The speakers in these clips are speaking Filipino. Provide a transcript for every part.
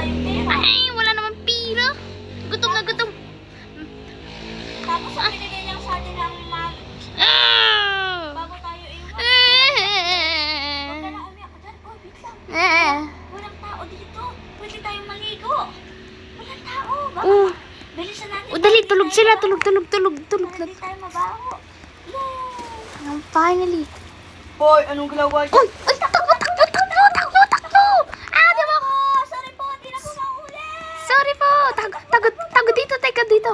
tayong pera. Ay, wala naman pila. Gutom na gutom. Tapos ang binigay lang sa atin ng ma'am, Ah! bago tayo iwan. Huwag ka na umiyak ka dyan. Oh, wait lang. Walang tao dito. Pwede tayong maligo. Walang tao. Baka bilisan natin. Dali, tulog sila. Tulog. Hindi tayo mabaho. Yay! Finally. Boy, anong ginagawa niyo? Uy! Uy! Takbo! Ah, di ba? Sorry po, hindi na po mahuli. Sorry po. Tago dito. Teka dito.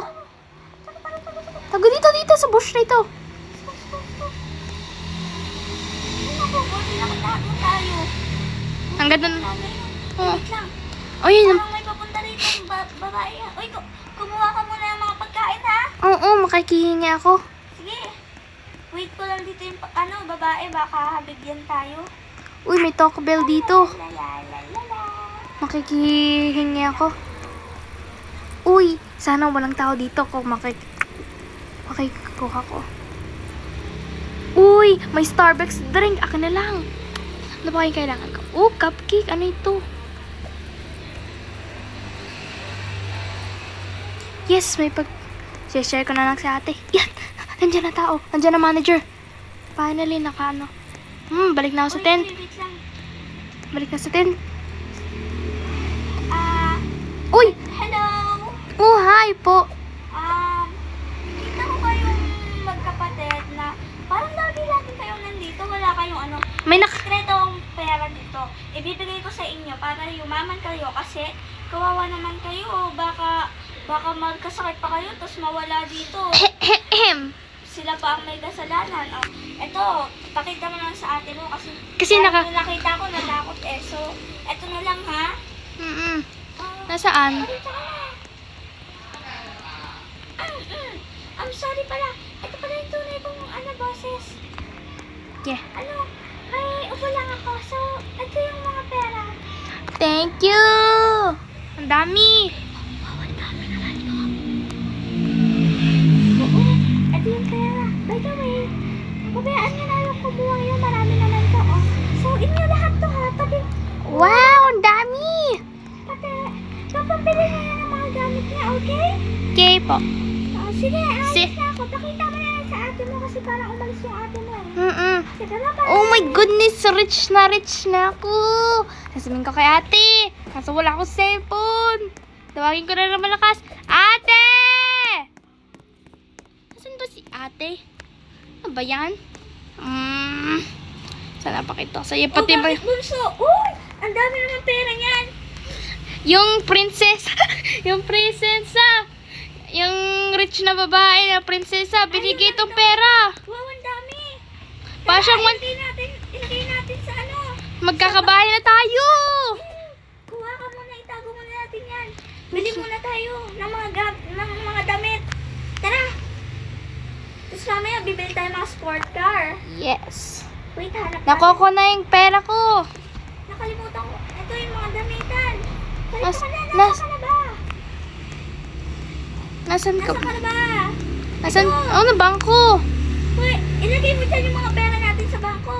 Tago dito sa bush na ito. Ako, hindi na katago tayo. Ang ganda. Oh. Wait lang. Oh, yun. Parang may papunta rito yung babae. Uy, kumuha ka muna ng mga pagkain, ha? Oo, makikihingi ako. Sige. Wait ko lang dito yung babae. Baka bigyan tayo. Uy, may Taco Bell dito. La. Makikihingi ako. Uy, sana walang tao dito kung makikuha ko. Uy, may Starbucks drink. Akin na lang. Ano ba yung kailangan ko? Oh, cupcake. Ano ito? Yes, may share ko na lang sa ate. Yan! Nandiyan na tao. Nandiyan na manager. Finally, nakaano. Balik na ako sa tent. Wait lang. Balik na sa tent. Ah, Uy! hello. Oh, hi po. Kita ko kayong magkapatid na parang lagi kayong nandito. Wala kayong May sekretong pera dito. Ibibigay ko sa inyo para yumaman kayo kasi kawawa naman kayo. Baka magkasakit pa kayo tapos mawala dito. Sila pa ang may kasalanan. Oh, eto, pakita mo lang sa ate mo kasi parang nung nakita ko natakot eh. So, eto na lang ha. Nasaan? Dito ka na. I'm sorry pala. Ito pala yung tunay kong boses. Yeah. Ay, upo lang ako. So, ito yung mga pera. Thank you! Ang dami! Oo, ito yung pera. By the way, pabayaan nyo na yung kumuha yun. Marami naman to. Oh. So, inyo lahat to ha. Wow! Ang dami! Kapambili nyo yan ng mga gamit niya, okay? Okay po. Sige, alis na ako. Pakita mo na yan sa ate mo kasi parang umalis yung ate mo. Sige na ba? Oh my goodness! Rich na ako! Sasabihin ko kay ate! Kaso wala akong cellphone! Tawagin ko na ng malakas. Ate! Nasaan ba si ate? Ano ba yan? Sana pakita ko sa'yo. Pati ba bakit bunso? Uy! Ang dami naman pera niyan. yung princess? yung prinsesa! Yung rich na babae na prinsesa, binigay itong pera. Wow, ang dami. Pasyang Ilagay natin sa magkakabahay na tayo. Kuha ka muna, itago muna natin yan. Bili muna tayo ng mga damit. Tara. Tapos mamaya, bibili tayo mga sport car. Yes. Wait, hanap natin. Nakuha na yung pera ko. Nakalimutan ko. Ito yung mga damitan. Nas- Nasa nas- ka na ba? Nasaan ka? Nasa ka na ba? Nasaan? Ito. Oh, na bangko. Uy, ilagay mo dyan yung mga pera natin sa bangko.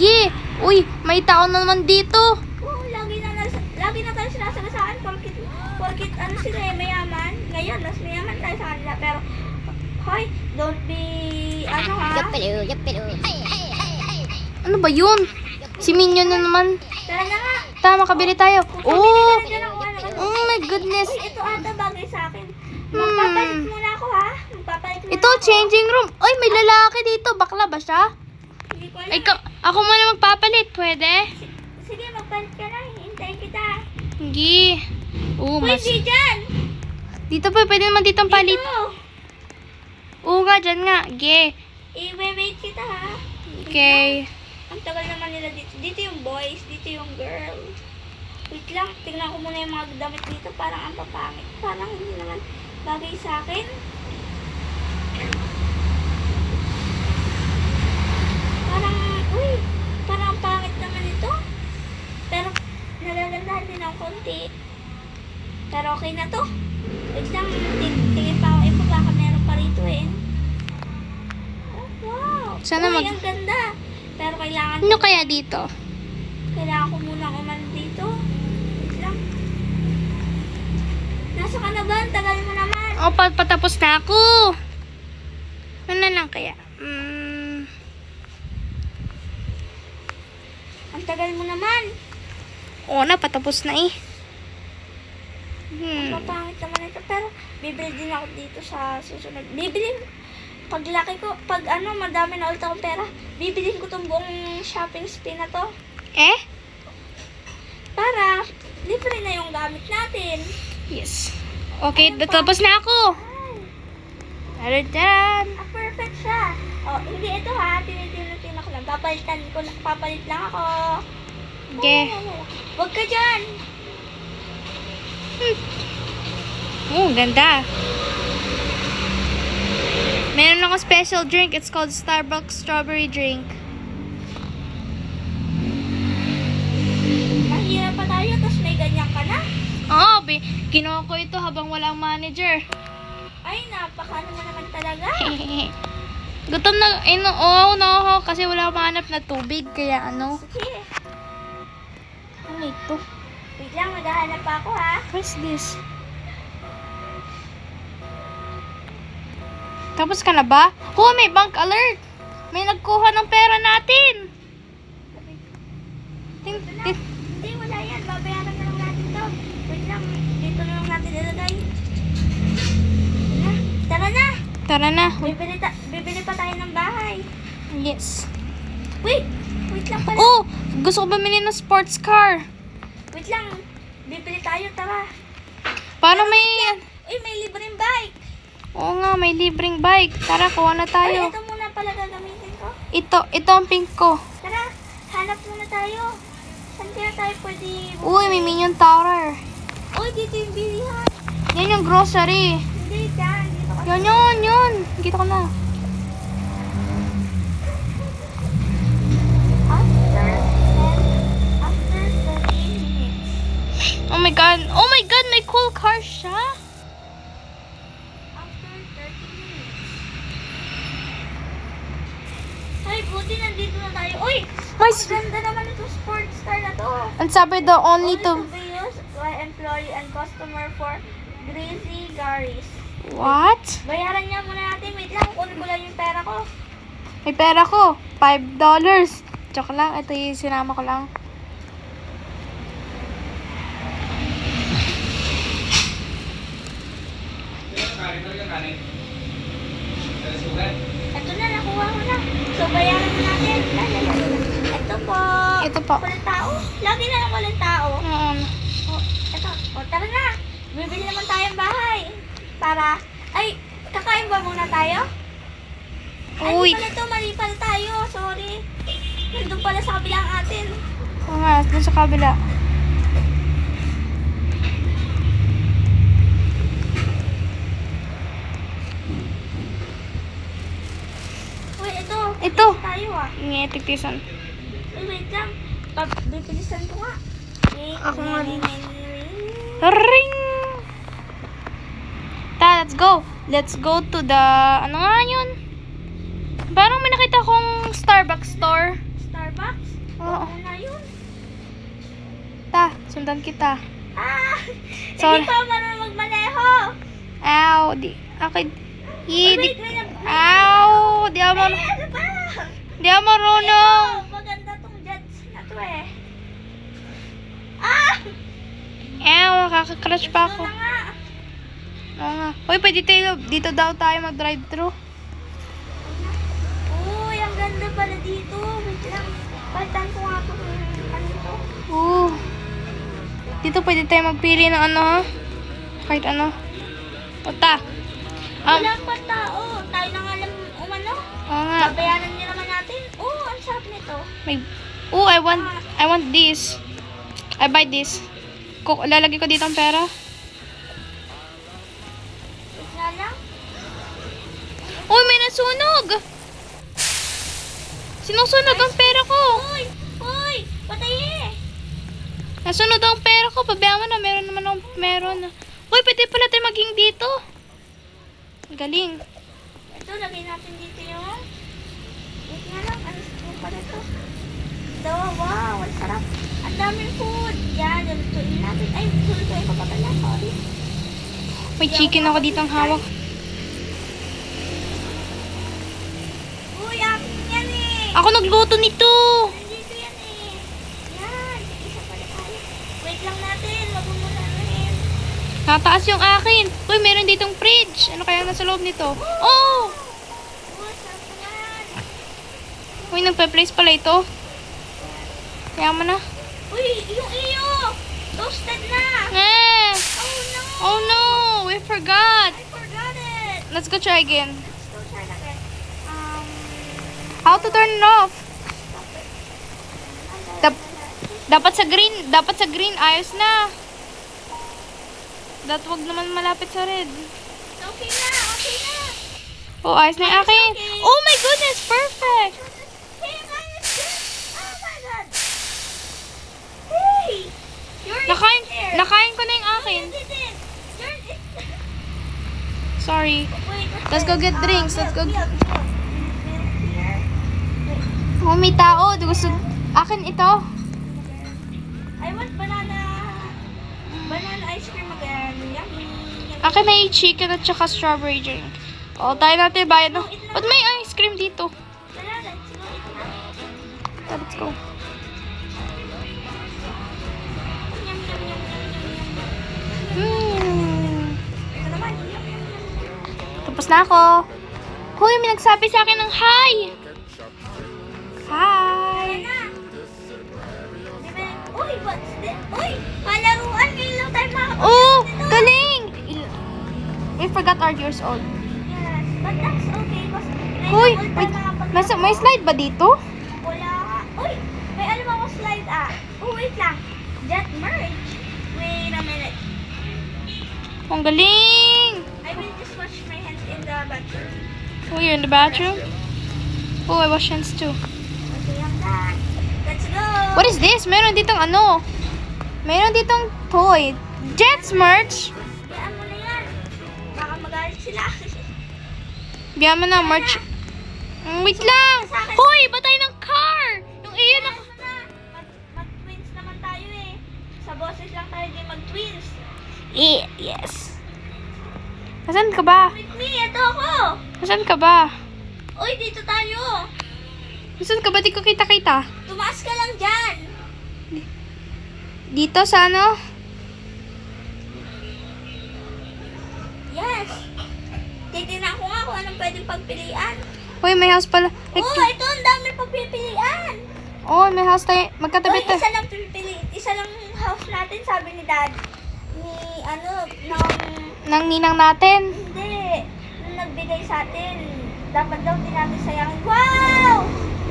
Gi. Uy, may tao na naman dito. Oo, lagi na tayo sinasagasaan porkit sila mayaman. Ngayon, mas mayaman tayo sa kanila. Pero, hoy, don't be, ha? Ano ba yun? Si Minion na naman. Tara na nga. Tama, makabili tayo. Bili Oh! na dyan ang Oh my goodness. Uy, ito ata bagay sa akin. Magpapalit muna ako, ha? Magpapalit muna Ito, ako. changing room. Uy, may lalaki dito. Bakla ba siya? Hindi ko alam. Ikaw, ako muna magpapalit. Pwede? Sige, magpalit ka na. Hintayin kita. Gi. Oh, Uy, mas... di dyan. Dito pa, pwede naman ditong palit. Dito. Oo nga, dyan nga. Gi. I-wait kita, ha? Okay. Ang tagal naman nila dito. Dito yung boys, dito yung girl. Wait lang, tingnan ko muna yung mga damit dito. Parang ang papangit. Parang hindi naman bagay sa akin. Parang ang pangit naman ito. Pero, nagagandahan din ng konti. Pero okay na to. Wait lang, tingin pa ako. Iba baka meron pa rito eh. Oh, wow. Sana Uy, ang ganda. Pero kailangan... Ano kaya dito? Kailangan ko muna umano dito. Wait lang. Tingnan ko muna yung mga damit dito. Parang ang pangit naman ito. Pero okay na to. Wait lang. tagal mo naman. O, patapos na ako. Ano na lang kaya? Ang tagal mo naman. Oo na, patapos na eh. Mapangit naman ito. Pero, bibili din ako dito sa susunod. Bibili. Paglaki ko, pag madami na ulit akong pera, bibilin ko tong buong shopping spree na to. Eh? Para, libre na yung gamit natin. Yes. Okay, Ayun pa. tapos na ako. Ay, Tadaan! perfect siya. Oh, hindi ito ha. Tinitin ako lang. Papalit lang ako. Okay. Huwag ka dyan. Oh, ganda. Meron akong special drink. It's called Starbucks Strawberry Drink. Mahirap pa tayo, tapos may ganyan ka na. Oo, kinuha ko ito habang walang manager. Ay, napaka naman talaga. Gutom na, no, kasi wala akong mahanap na tubig, kaya Sige. Ano ito? Wait lang, maghahanap pa ako ha. What's this? Tapos ka na ba? Oh, may bank alert! May nagkuha ng pera natin! Hindi, wala yan. Babayaran na lang natin to. Wait lang, dito na lang natin ilagay. Tara na. Tara na. Bibili pa tayo ng bahay. Yes. Wait lang pala. Oh! Gusto ko bumili ng sports car. Wait lang, bibili tayo, tara. Paano may... Uy, may libreng bike. Oo nga, may libreng bike. Tara, kuha na Ay, tayo. ito muna pala gagamitin ko. Ito ang pink ko. Tara, hanap muna tayo. Saan kaya tayo pwede... Uy, may Minion Tower. Uy, dito yung bilihan. Yan yung grocery. Hindi, dyan. Dito kasi. Yun. Kita ko na. After 13 minutes. Oh my God, may cool car siya. After 30 minutes. Ay, buti nandito na tayo. Uy! May Ang ganda naman itong sports car na to. Ang sabi daw only Only to to... be used by employee and customer for greasy garis. What? Bayaran niya muna natin. Wait lang, kunin ko lang yung pera ko. May pera ko. $5. Joke lang. Ito yung sinama ko lang. Ito na, nakuha ko na. So, bayaran na natin. Ito po. Ito po. Walang tao. Lagi na lang walang tao. Oh, ito. Oh, tara na. Bibili naman tayong bahay. Para, ay, kakain ba muna tayo? Ay, Uy. mali pala tayo. Sorry. Nandun pala sa kabilang atin. Oo nga, dun sa kabila. Uy, ito. Ito. Tayo ah. Nga, tigtisan. Uy, wait lang. Bibilisan ko nga. Ako nga din. Ring! Let's go. Let's go to the... Ano nga yun? Parang may nakita kong Starbucks store. Starbucks? Oo. Ano na yun? Sundan kita. Ah! Sorry. Hindi pa ako marunong magmaneho. Ow, okay. Uy, wait, may Ow, di ako Ay, ano ba? Di ako marunong. Ito, maganda tong jets na to eh. Ah! Ow, nakaka-crush pa ako. Ito na nga. Oo nga. Uy, pwede dito daw tayo mag-drive-thru. Uy, ang ganda pala dito. Wait lang. Palitan ko nga ito. Ano to? Oo. Dito pwede tayo magpili ng ano ha? Kahit ano. Puta. Wala pa tao. Tayo na nga lang umano. Oo nga. Babayaran niyo naman natin. Oh, ang sarap nito. I want this. I buy this. Lalagay ko dito ang pera. Wait nga lang. Uy, may nasunog! Sinusunog ang pera ko. Uy! Patayin! Nasunod ang pera ko. Pabayaan mo na. Meron na. Uy, pwede pala tayo maging dito. Galing. Ito, lagay natin dito yung... Wait nga lang. Ano pala ito? Wow, ang sarap. Ang daming food. Yan, lulutuin natin. Ay, lulutuin ko pa pala. Sorry. May chicken ako ditong hawak. Uy, akin yan eh. Ako nagluto nito. Nandito yan eh. Yan, isa pala tayo. Wait lang natin, wag mo muna rin. Nataas yung akin. Uy, meron ditong fridge. Ano kaya nasa loob nito? Oh! Uy, sarap naman. Uy, nagpe-place pala ito. Kaya mo na. Uy, yung iyo. Toasted na. Eh! Oh no. Oh no! We forgot. I forgot it. Let's go try again. Let's go try that again. How to turn it off? Dapat sa green, ayos na. Wag naman malapit sa red. Okay na, okay na. Oh, ayos na yung akin. Okay. Oh my goodness, perfect. Hey, mine is good. Oh my god. Hey, yours Nakain, is there. nakain ko na yung akin. You did it. Yours is Sorry. Wait, what's Let's go this? get drinks. Let's go. Milk here. Oh, may tao. Gusto, akin ito. I want banana ice cream again. Yummy. Akin na yung chicken at saka strawberry drink. Oh, tayo natin bayan. No? Ba't may ice cream dito? Tara, let's go eat na. Let's go. Yum, yum, yum, yum, yum, yum. Ito naman. Yum, yum, yum, yum. Tapos na ako. Hoy, may nagsabi sa akin ng hi. Hi. Tara na. Diba? Uy, what's this? Uy, palaruan. Ngayon lang tayo makakapagod Oh, nito. galing. We forgot our years old. Yes, but that's okay. Because Hoy, wait. May slide ba dito? Wala ka. Uy, may alam ako slide ah. Oh, wait lang. Jet merge. Wait a minute. Ang galing. I will just wash my hands in the bathroom. Oh, you're in the bathroom? Oh, I wash hands too. Okay, I'm done. Let's go. What is this? Meron ditong ano? Meron ditong toy. Jets merch. Kaya mo na yan. Baka magalit sila. Biyan mo na, merch. Wait lang. Hoy, ba tayo ng car? Yung iyon na. Ano na? Mag-twins naman tayo eh. Sa boses lang tayo din mag-twins. Yes. Nasaan ka ba? With me, ito ako. Nasaan ka ba? Uy, dito tayo. Nasaan ka ba? Di ko kita-kita. Tumaas ka lang dyan. Dito sa ano? Yes. Titignan ko nga kung anong pwedeng pagpilian. Hoy, may house pala. Oh, ito ang dami pagpipilian. Oh, may house tayo. Uy, Magkatabi tayo. isa lang pipili. Isa lang house natin, sabi ni Dad. Nang ninang natin. Hindi. Nung nagbigay sa atin. Dapat daw din natin sayangin. Wow!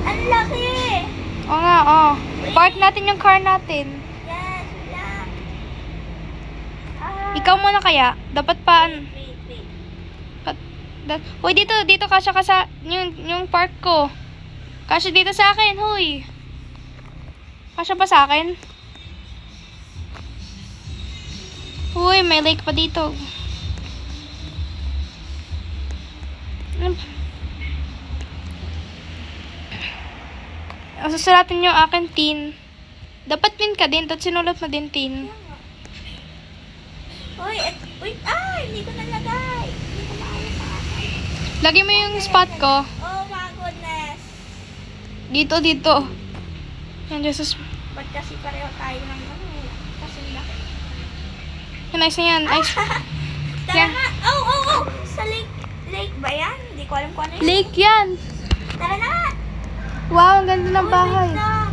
Ang laki! Oo nga, oh. Park natin yung car natin. Yes, lang. Ikaw muna kaya. Dapat pa, Wait. Hoy, dito kasya ka sa, yung park ko. Kasya dito sa akin, hoy. Kasya ba sa akin? Hoy, may lake pa dito. Susulatin yung akin tin. Dapat tin ka din, tapos sinulat mo din tin. Uy, wait. Hindi ko nalagay. Hindi ko maayos sa akin. Lagay mo yung spot ko. Oh my goodness. Dito. Yan, Jesus. Ba't kasi pareho tayo ng ano? Kasi laki. Nice na yan. Nice. Tara Yan. na. Oh. Sa lake ba yan? Hindi ko alam kung ano yun. Lake yan. Tara na. Wow, ang ganda ng bahay. Wait lang.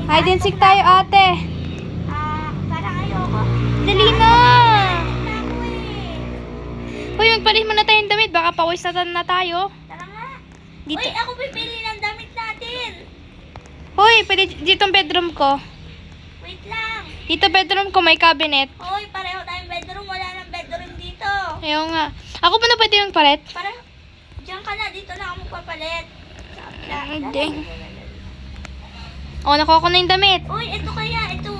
Hide and seek tayo, ate. Parang ayoko. Dali na. Ako eh. Uy, magpalit muna tayong damit. Baka pawis na tayo. Tara nga. Dito. Uy, ako pipili ng damit natin. Hoy, pwede dito ang bedroom ko. Wait lang. Dito bedroom ko, may cabinet. Uy, pareho tayong bedroom. Wala nang bedroom dito. Ayaw nga. Ako pa na pwede yung palit. Pareho. Diyan ka na. Dito na ako magpapalit. Hindi. Oh, nakuha ko na yung damit. Uy, ito kaya. Ito.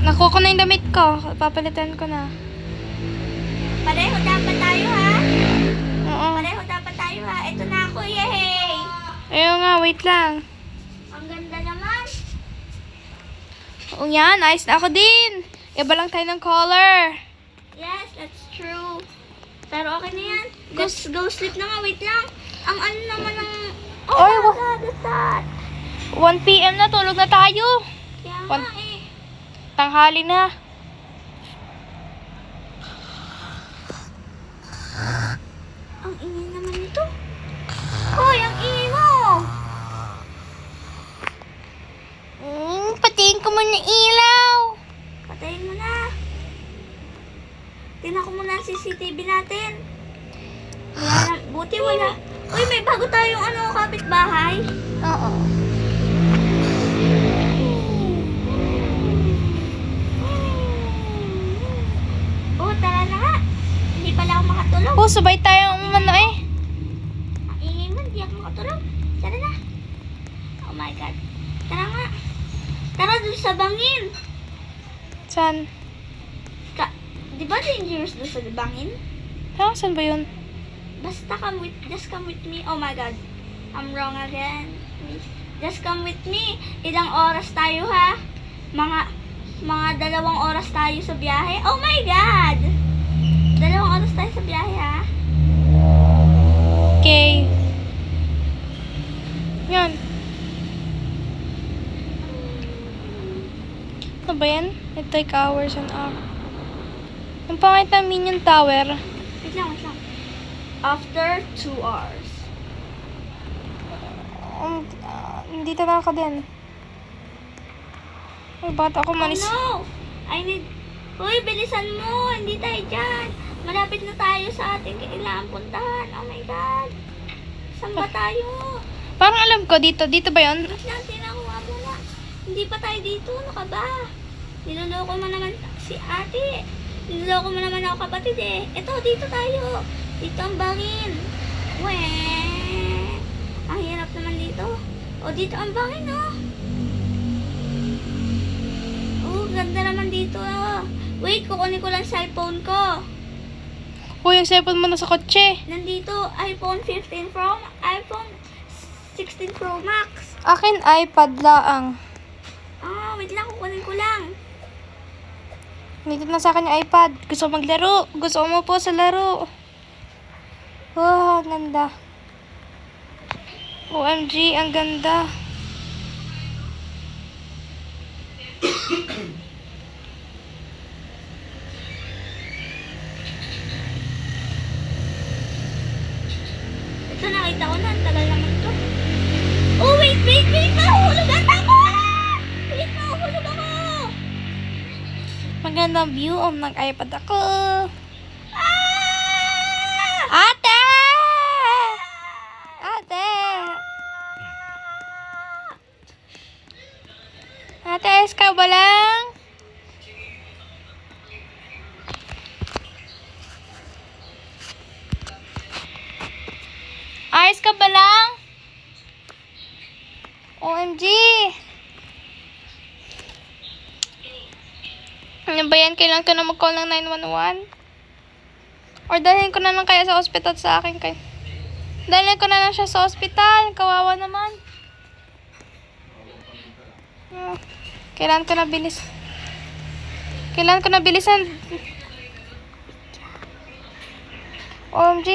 Nakuha ko na yung damit ko. Papalitan ko na. Pareho dapat tayo ha. Oo. Pareho dapat tayo ha. Ito na ako. Yehey. Ayaw nga, wait lang. Ang ganda naman. Oo yan, ayos na ako din. Iba lang tayo ng color. Yes, that's true. Pero okay na yan. Go sleep na nga. Wait lang. Ang ano naman ng... Oh Ay, my God, what's that? 1 PM na, tulog na tayo. Kaya One- nga eh. Tanghali na. Ang ingay naman nito. Hoy, ang ingay mo! Patiin ko muna ilaw. Patayin mo na. Tingnan ko muna ang CCTV natin. Yan, buti wala. Uy, may bago tayong kapitbahay. Oo. Oh, tara na nga. Hindi pala ako makatulog. Oh, sabay tayo umano eh. Ang ingay mo, hindi ako makatulog. Tara na. Oh my God. Tara nga. Tara dun sa bangin. Saan? Di ba dangerous dun sa bangin? Ha? Saan ba yun? Basta just come with me. Oh my God. I'm wrong again. Just come with me. Ilang oras tayo ha? Mga 2 oras tayo sa biyahe. Oh my God! 2 oras tayo sa biyahe ha? Okay. Yan. Ano ba yan? It take hours and hours. Ang pangit ng Minion Tower. Wait lang. After 2 hours. Dito na ako din. Ay, bata ako manis. Oh no! I need... Uy, bilisan mo! Hindi tayo dyan! Malapit na tayo sa ating kailangan puntahan. Oh my God! Saan ba tayo? Parang alam ko, dito ba yun? Wait lang, tinakuha muna. Hindi pa tayo dito. Ano ka ba? Niloloko mo naman si ate. Niloloko mo naman ako kapatid eh. Ito, dito tayo. Dito ang bangin. Weh. Ang hirap naman dito. O, dito ang bangin oh. Oh, ganda naman dito oh. Wait, kukunin ko lang cellphone ko. Oh, yung cellphone mo nasa kotse. Nandito, iPhone 15 Pro, iPhone 16 Pro Max. Akin iPad laang. Ah, wait lang, kukunin ko lang. Dito na sa akin yung iPad. Gusto ko maglaro. Gusto ko mo po sa laro. Wow, ang ganda. OMG, ang ganda. Ito, nakita ko na. Ang tagal naman to. Oh, wait. Mahulog ako! Wait, mahulog ako! Magandang view. Nag-iPad ako. Ah! Ate! Ate! Ate, ayos ka ba lang? Ayos ka ba lang? OMG! Ano ba yan? Kailangan ko na mag-call ng 911? Or dalhin ko na lang kaya sa ospital sa akin kay. Dalhin ko na lang siya sa ospital. Kawawa naman. Kailangan ko na bilis. Kailangan ko na bilisan. OMG.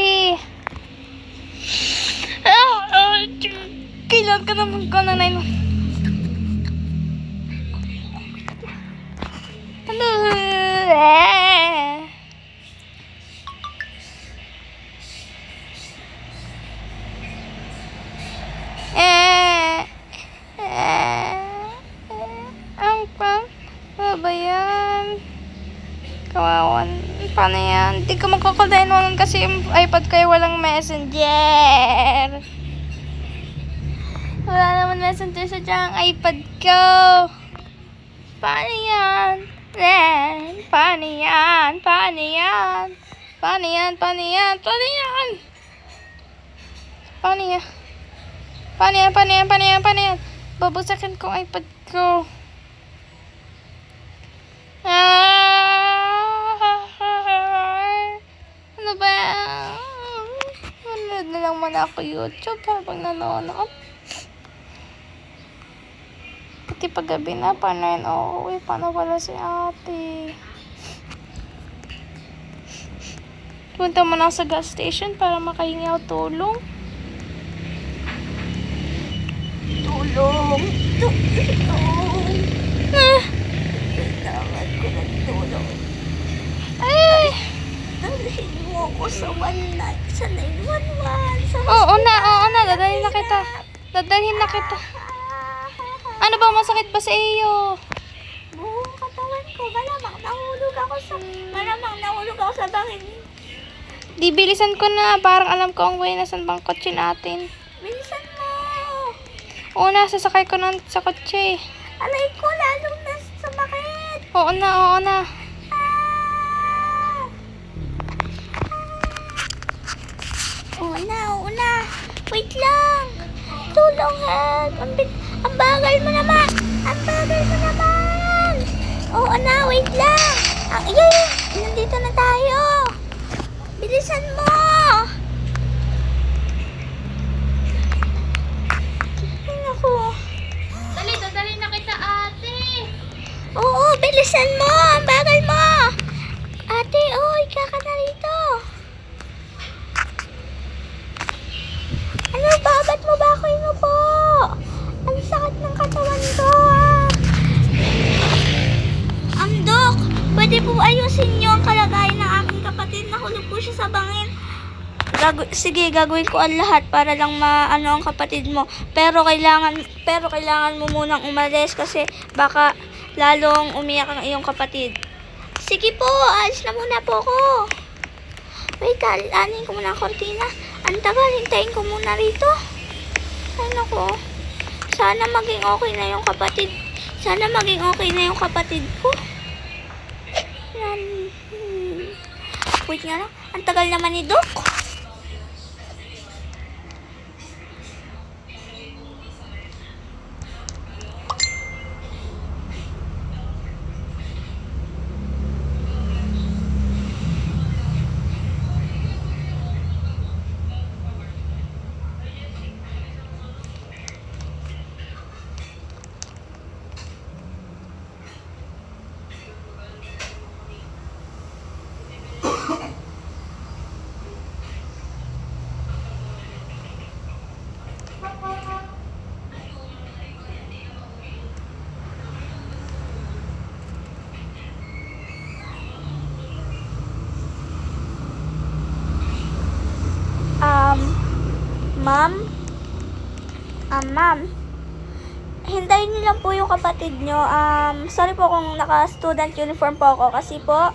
Kailangan ko na mag-call ng 911. Hello. Ano ba yan? Kawawan. Paano yan? Hindi ko magkakalain naman kasi yung iPad ko ay walang messenger. Wala naman messenger sa diyang iPad ko. Paano yan? Paano yan? Paano yan? Paano yan? Paano yan? Paano yan? Paano yan? Paano yan? Paano yan? Paano yan? Paano yan? Babagsakin ko ang iPad ko. Ano ba? Manood na lang muna ako YouTube habang nanonood. Pati paggabi na, paano yan? Paano wala si ate? Punta mo na sa gas station para makahingi ako tulong. Tulong! Tulong! Ah, Kailangan ko ng tulong. ay! Dalhin mo ako sa 911. Sa Oo na. Dadalhin na kita. Dadalhin na kita. Ano ba, masakit ba sa iyo? buong katawan ko. Malamang nahulog ako sa bangin. Di, bilisan ko na. Parang alam ko ang way nasan bang kotse natin. Bilisan mo! Oo na, sasakay ko na sa kotse. Alay ko, lalong na sumakit! Oo na. Oo na. Wait lang. Tulong, help. Ang bagal mo naman. Oo na, wait lang. Nandito na tayo. Bilisan mo. Ay, naku. Dali, dadalhin na kita, ate. Oo, bilisan mo. Ang bagal mo. Ate, oy, kaka na rito. Ano ba? Ba't mo ba ako inupo? Ang sakit ng katawan ko. Dok, pwede po ayusin niyo ang kalagayan ng aking kapatid. Nahulog po siya sa bangin. Sige, gagawin ko ang lahat para lang maano ang kapatid mo. Pero kailangan mo munang umalis kasi baka lalong umiyak ang iyong kapatid. Sige po, alis na muna po ako. Wait, anin ko muna ang kortina. Ang tagal, hintayin ko muna rito. Ay nako. Sana maging okay na yung kapatid. Ko. Yan. Wait nga lang. Ang tagal naman ni Doc. Ma'am, hintayin niyo lang po yung kapatid niyo. Sorry po kung naka-student uniform po ako kasi po,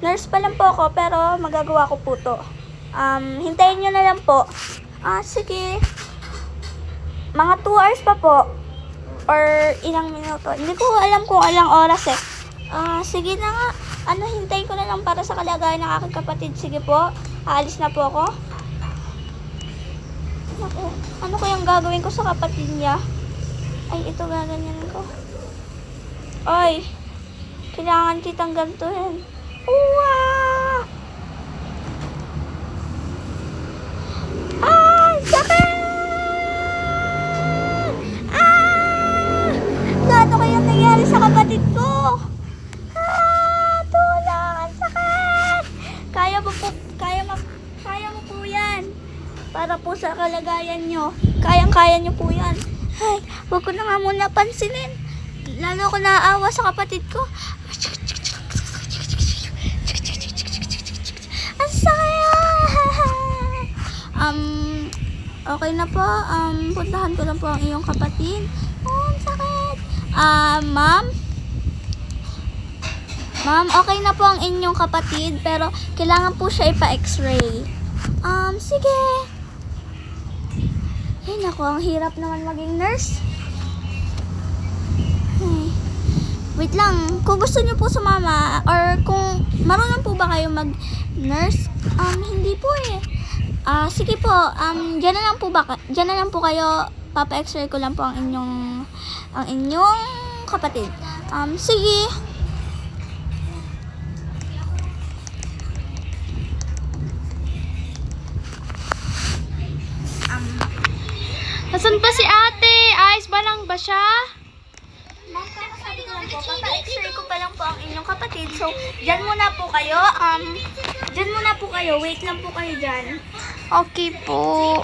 nurse pa lang po ako pero magagawa ko po to. Hintayin niyo na lang po. Sige. Mga 2 hours pa po. Or ilang minuto. Hindi ko alam kung ilang oras eh. Sige na nga. Hintayin ko na lang para sa kalagayan ng aking kapatid. Sige po. Aalis na po ako. Naku, ano kayang gagawin ko sa kapatid niya? Ay, ito gaganyan ko. Ay, kailangan kitang gantuhin. Uwa! Sakit! Ano kayang nangyari sa kapatid ko? Tulong! Ang sakit! Kaya mo po yan. Para po sa kalagayan nyo. Kayang-kaya nyo po yan. Ay, huwag ko na nga muna pansinin. Lalo ko naaawa sa kapatid ko. Ang sakit! Okay na po. Puntahan ko lang po ang iyong kapatid. Ang sakit. Ma'am, okay na po ang inyong kapatid, pero kailangan po siya ipa-x-ray. Sige. Ay, naku, ang hirap naman maging nurse. Ay, wait lang, kung gusto niyo po sumama, or kung marunong po ba kayo mag-nurse, hindi po eh. Sige po, dyan na lang po kayo, papa-x-ray ko lang po ang inyong kapatid. Sige. Nasaan ba si ate? Ayos ba lang ba siya? Ma'am, sabi ko lang po, papa-x-ray ko pa lang po ang inyong kapatid. kapatid. So, dyan muna po kayo. Dyan muna po kayo. Wait lang po kayo dyan. Okay po.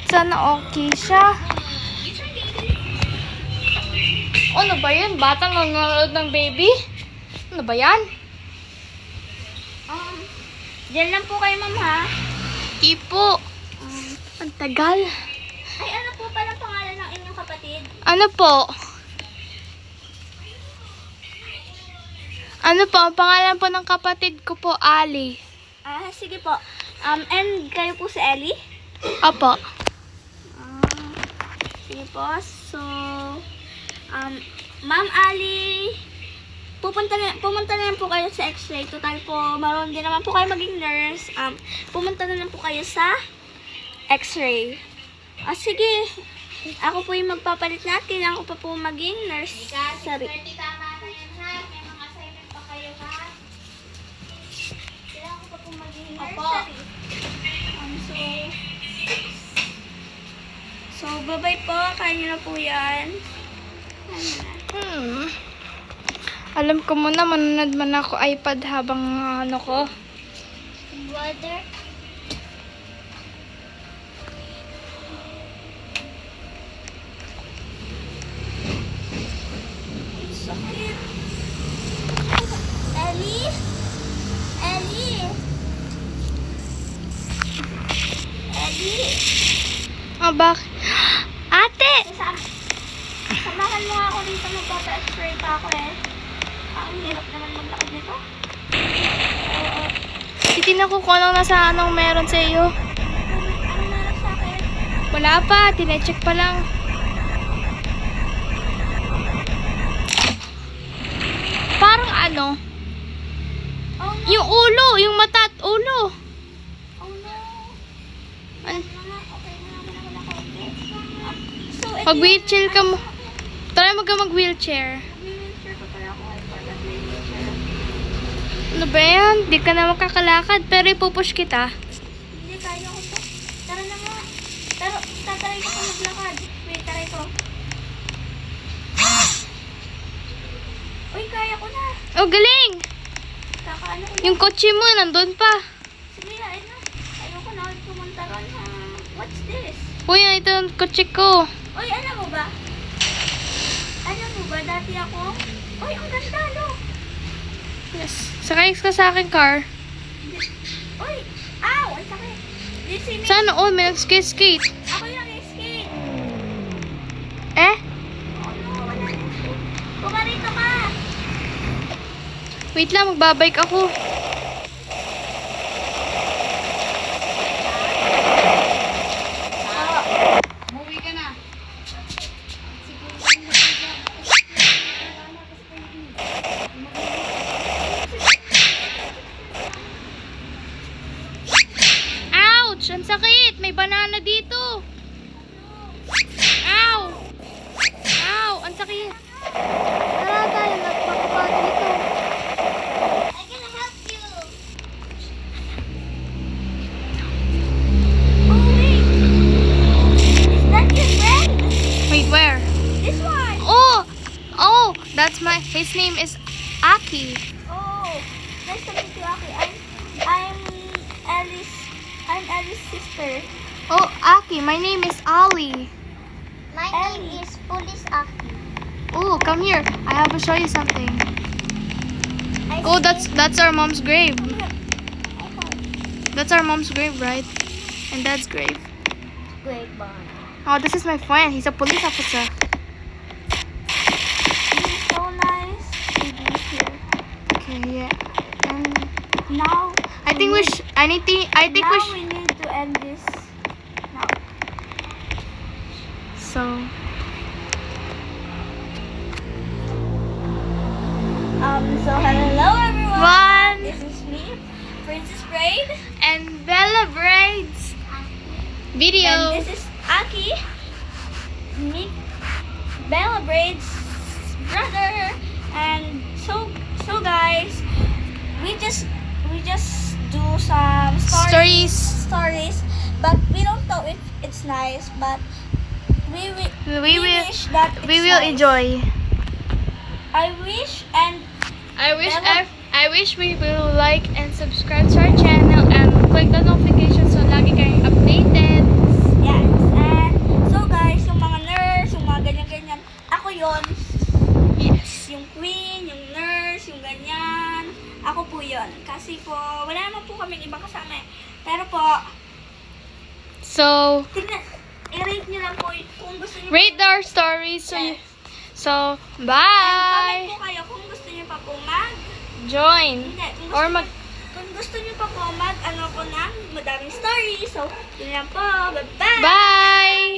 Sana okay siya. Ano ba yan? Batang nanonood ng baby? Ano ba yan? Dyan lang po kayo, ma'am, ha? Okay po. Ang tagal. Ay, ano po pala pangalan ng inyong kapatid? Ano po? Ano po? Ang pangalan po ng kapatid ko po, Ali. Sige po. And kayo po si Ellie? Opo. Sige po. So, Ma'am Ali, pumunta na lang po kayo sa X-ray. Total po, marunong din naman po kayo maging nurse. Pumunta na lang po kayo sa X-ray. Sige. Ako po yung magpapalit na. Kailangan ko pa po maging nurse. Sorry. Tama na yan, ha? May mga assignment pa kayo, ha? Kailangan ko pa po maging Opo. nursery. So, bye-bye po. Kaya nyo na po yan. Alam ko muna, manonood man ako iPad habang ano ko. Brother? Sakit. Ellie? Ellie? Ellie? Oh, bakit? Ate! Samahan mo nga ako dito, magpapa-x-ray pa ako eh. Ang hirap naman maglakad nito. Oo. Titignan ko kung anong meron sa iyo. Ano meron sa akin? Wala pa, tinecheck pa lang. Parang ano? Oh no. Yung ulo, yung mata at ulo. Oh no. An- Okay na naman ako na konti. So, ito Mag-wheelchair ka mo. Try mag-wheelchair. Mag-wheelchair pa pala ako. I forgot my wheelchair. Ano ba yan? Di ka na makakalakad, pero ipupush kita. Hindi, kaya ko to. Tara na nga. Pero, tataray ko maglakad. Wait, taray ko. Uy, kaya ko na. Oh, galing! Kakaano ko na. Yung kotse mo, nandun pa. Sige, ayun na. Ayoko na ulit pumunta ron. What's this? Uy, ito yung kotse ko. Uy, alam mo ba? Alam mo ba, dati ako... Uy, ang ganda, no? Yes. Sakay ka sa akin car. Uy, ow, ang sakit. This is me. Sana all, may nag-skate. Ako yung nag-skate. Eh? Oh no, wala na yung skate. Pumarito ka. Wait lang, magbabike ako. Umuwi ka na. Ouch! Ang sakit! May banana dito. Ow! Ow! Ang sakit. Tara tayo, nagpapapa dito. I can help you. Oh, wait. Is that your friend? Wait, where? This one. Oh! Oh! That's his name is Aki. Oh, nice to meet you, Aki. I'm Ellie's sister. Oh, Aki, my name is Ali. My name is Police Aki. Oh, come here. I have to show you something. Oh, that's our mom's grave. That's our mom's grave, right? And Dad's grave. Great bond. Oh, this is my friend. He's a police officer. It's so nice to be here. Okay, yeah. And Now, I think we should. I think now we should. we need to end this. Now. So, So hello everyone. One. This is me, Princess Braid, and Bella Braids video. and this is Aki, me, Bella Braid's brother. And so guys, we just do some stories, but we don't know if it's nice, but we We will. wish that We it's will nice. enjoy. I wish and I wish we will like and subscribe to our channel and click the notification so lagi kayong updated. Yes. And so guys, yung mga nurse, yung mga ganyan-ganyan, ako yon. Yes. Yung queen, yung nurse, yung ganyan. Ako po yon. Kasi po, wala naman po kaming ibang kasama eh. Pero po, So, tignan, i-rate nyo lang po kung gusto nyo. rate our stories. Yes. So, And bye! comment po kayo kung gusto nyo pa po Join. Hindi, kung gusto, Or mag... kung gusto nyo pa po ano po ng madaming stories. So, yun lang po. Bye-bye! Bye!